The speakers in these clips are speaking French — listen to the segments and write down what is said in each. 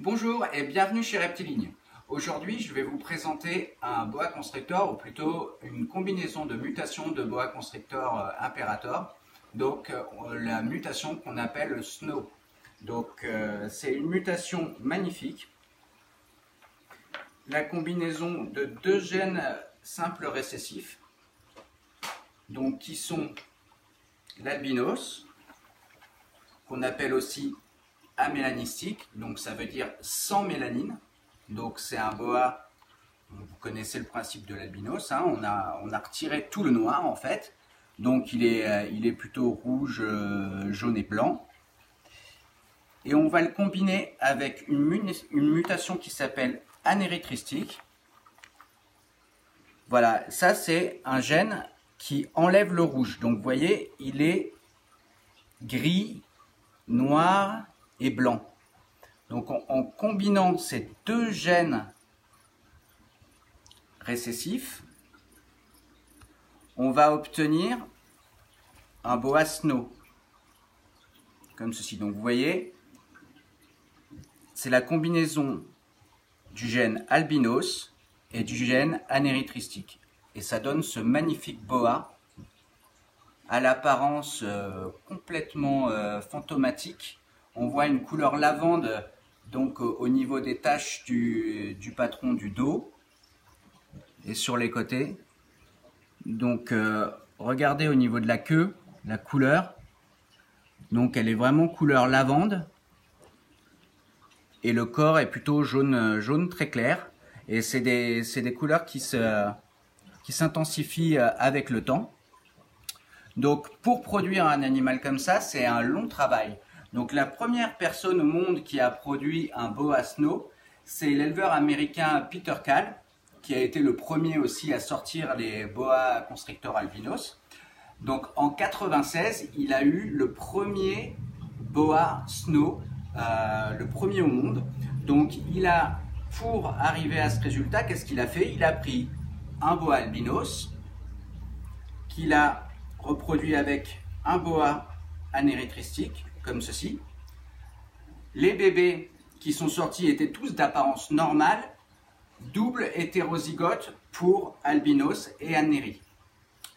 Bonjour et bienvenue chez Reptiligne. Aujourd'hui, je vais vous présenter un boa constrictor, ou plutôt une combinaison de mutations de boa constrictor imperator, donc la mutation qu'on appelle le SNO. Donc c'est une mutation magnifique. La combinaison de deux gènes simples récessifs, donc qui sont l'albinos, qu'on appelle aussi amélanistique, donc ça veut dire sans mélanine. Donc c'est un boa, vous connaissez le principe de l'albinos, hein, on a retiré tout le noir en fait, donc il est plutôt rouge, jaune et blanc. Et on va le combiner avec une mutation qui s'appelle anérythristique. Voilà, ça c'est un gène qui enlève le rouge, donc vous voyez, il est gris, noir et blanc. Donc en combinant ces deux gènes récessifs, on va obtenir un boa SNO, comme ceci. Donc vous voyez, c'est la combinaison du gène albinos et du gène anérythristique. Et ça donne ce magnifique boa à l'apparence complètement fantomatique. On voit une couleur lavande donc au niveau des taches du patron du dos et sur les côtés. Donc regardez au niveau de la queue, la couleur. Donc elle est vraiment couleur lavande. Et le corps est plutôt jaune très clair. Et c'est des couleurs qui s'intensifient avec le temps. Donc pour produire un animal comme ça, c'est un long travail. Donc la première personne au monde qui a produit un boa SNO, c'est l'éleveur américain Peter Kahl, qui a été le premier aussi à sortir les boa constrictors albinos. Donc en 96, il a eu le premier boa SNO, le premier au monde. Donc pour arriver à ce résultat, qu'est-ce qu'il a fait? Il a pris un boa albinos, qu'il a reproduit avec un boa anérythristique, comme ceci. Les bébés qui sont sortis étaient tous d'apparence normale, double hétérozygote pour albinos et anéry.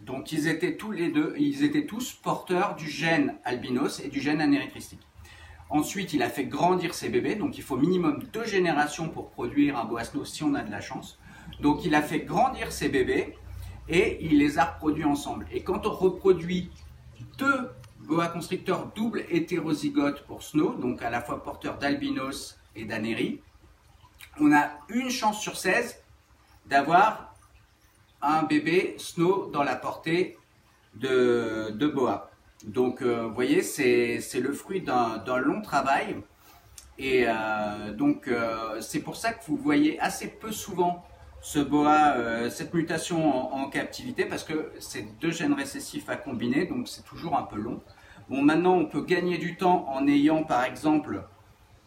Donc ils étaient tous porteurs du gène albinos et du gène anérythristique. Ensuite, il a fait grandir ces bébés, donc il faut minimum 2 générations pour produire un boa SNO si on a de la chance. Donc il a fait grandir ces bébés et il les a reproduits ensemble. Et quand on reproduit deux boa constrictors double hétérozygote pour SNO, donc à la fois porteur d'albinos et d'anéry, on a une chance sur 16 d'avoir un bébé SNO dans la portée de boa. Donc vous voyez, c'est le fruit d'un long travail. Et c'est pour ça que vous voyez assez peu souvent ce boa, cette mutation en captivité, parce que c'est deux gènes récessifs à combiner, donc c'est toujours un peu long. Bon, maintenant on peut gagner du temps en ayant par exemple,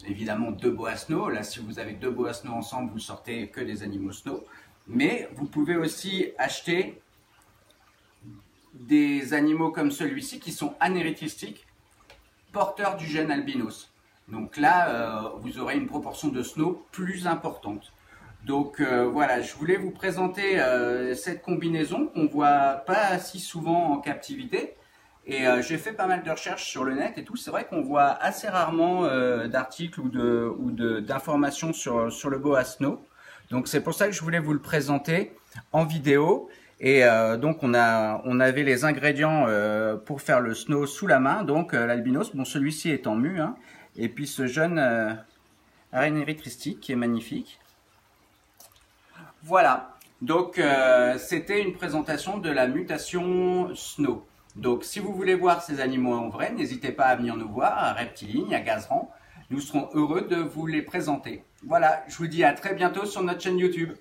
évidemment, deux boa SNO. Là, si vous avez deux boa SNO ensemble, vous sortez que des animaux SNO. Mais vous pouvez aussi acheter des animaux comme celui-ci qui sont anérythristiques, porteurs du gène albinos. Donc là, vous aurez une proportion de SNO plus importante. Donc voilà, je voulais vous présenter cette combinaison qu'on ne voit pas si souvent en captivité. Et j'ai fait pas mal de recherches sur le net et tout. C'est vrai qu'on voit assez rarement d'articles ou d'informations sur le boa SNO. Donc c'est pour ça que je voulais vous le présenter en vidéo. Et donc on avait les ingrédients pour faire le SNO sous la main. Donc l'albinos, bon, celui-ci est en mu, hein, et puis ce jeune anérythristique qui est magnifique. Voilà, donc c'était une présentation de la mutation SNO. Donc si vous voulez voir ces animaux en vrai, n'hésitez pas à venir nous voir à Reptiligne, à Gazeran. Nous serons heureux de vous les présenter. Voilà, je vous dis à très bientôt sur notre chaîne YouTube.